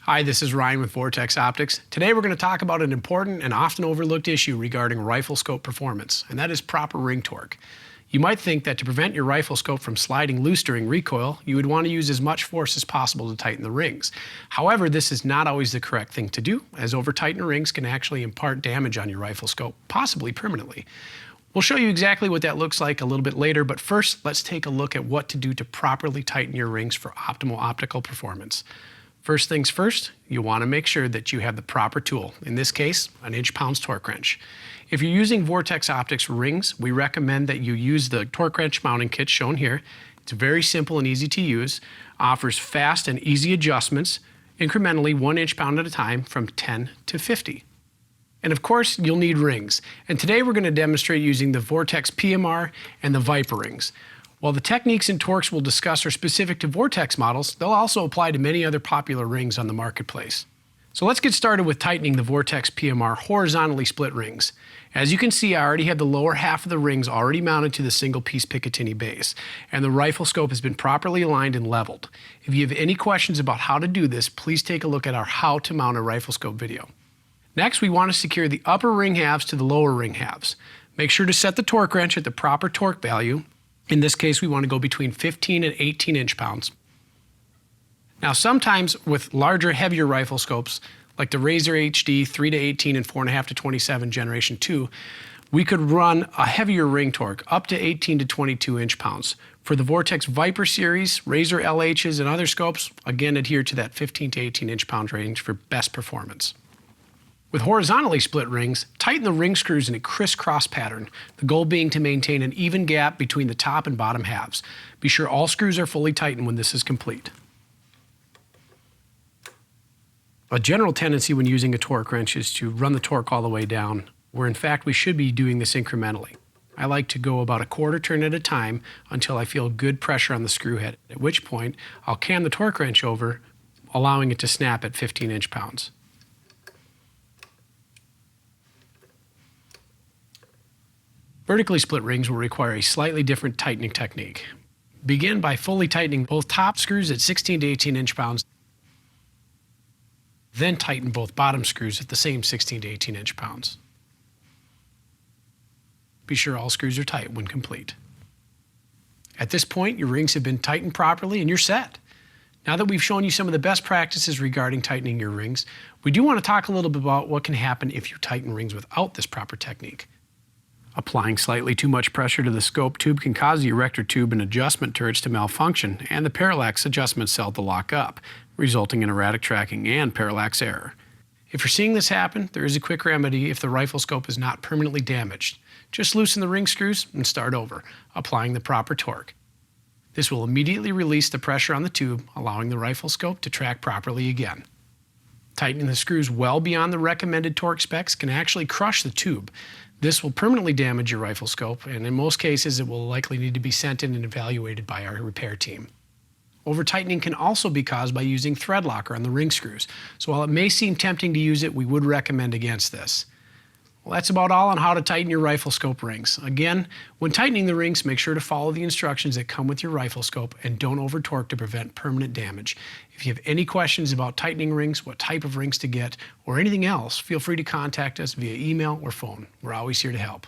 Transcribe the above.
Hi, this is Ryan with Vortex Optics. Today we're going to talk about an important and often overlooked issue regarding rifle scope performance, and that is proper ring torque. You might think that to prevent your rifle scope from sliding loose during recoil, you would want to use as much force as possible to tighten the rings. However, this is not always the correct thing to do, as over-tightened rings can actually impart damage on your rifle scope, possibly permanently. We'll show you exactly what that looks like a little bit later, but first let's take a look at what to do to properly tighten your rings for optimal optical performance. First things first, you want to make sure that you have the proper tool, in this case, an inch-pounds torque wrench. If you're using Vortex Optics rings, we recommend that you use the torque wrench mounting kit shown here. It's very simple and easy to use, offers fast and easy adjustments, incrementally 1 inch-pound at a time from 10 to 50. And of course, you'll need rings. And today we're going to demonstrate using the Vortex PMR and the Viper rings. While the techniques and torques we'll discuss are specific to Vortex models, they'll also apply to many other popular rings on the marketplace. So let's get started with tightening the Vortex PMR horizontally split rings. As you can see, I already have the lower half of the rings already mounted to the single-piece Picatinny base, and the rifle scope has been properly aligned and leveled. If you have any questions about how to do this, please take a look at our How to Mount a Rifle Scope video. Next, we want to secure the upper ring halves to the lower ring halves. Make sure to set the torque wrench at the proper torque value. In this case, we want to go between 15 and 18 inch-pounds. Now, sometimes with larger, heavier rifle scopes, like the Razor HD 3 to 18 and 4.5 to 27 Generation 2, we could run a heavier ring torque, up to 18 to 22 inch-pounds. For the Vortex Viper series, Razor LHs, and other scopes, again adhere to that 15 to 18 inch-pound range for best performance. With horizontally split rings, tighten the ring screws in a crisscross pattern, the goal being to maintain an even gap between the top and bottom halves. Be sure all screws are fully tightened when this is complete. A general tendency when using a torque wrench is to run the torque all the way down, where in fact we should be doing this incrementally. I like to go about a quarter turn at a time until I feel good pressure on the screw head, at which point I'll cam the torque wrench over, allowing it to snap at 15 inch-pounds. Vertically split rings will require a slightly different tightening technique. Begin by fully tightening both top screws at 16 to 18 inch-pounds, then tighten both bottom screws at the same 16 to 18 inch-pounds. Be sure all screws are tight when complete. At this point, your rings have been tightened properly and you're set. Now that we've shown you some of the best practices regarding tightening your rings, we do want to talk a little bit about what can happen if you tighten rings without this proper technique. Applying slightly too much pressure to the scope tube can cause the erector tube and adjustment turrets to malfunction and the parallax adjustment cell to lock up, resulting in erratic tracking and parallax error. If you're seeing this happen, there is a quick remedy if the rifle scope is not permanently damaged. Just loosen the ring screws and start over, applying the proper torque. This will immediately release the pressure on the tube, allowing the rifle scope to track properly again. Tightening the screws well beyond the recommended torque specs can actually crush the tube. This will permanently damage your rifle scope, and in most cases it will likely need to be sent in and evaluated by our repair team. Over-tightening can also be caused by using thread locker on the ring screws, so while it may seem tempting to use it, we would recommend against this. Well, that's about all on how to tighten your rifle scope rings. Again, when tightening the rings, make sure to follow the instructions that come with your rifle scope and don't over-torque to prevent permanent damage. If you have any questions about tightening rings, what type of rings to get, or anything else, feel free to contact us via email or phone. We're always here to help.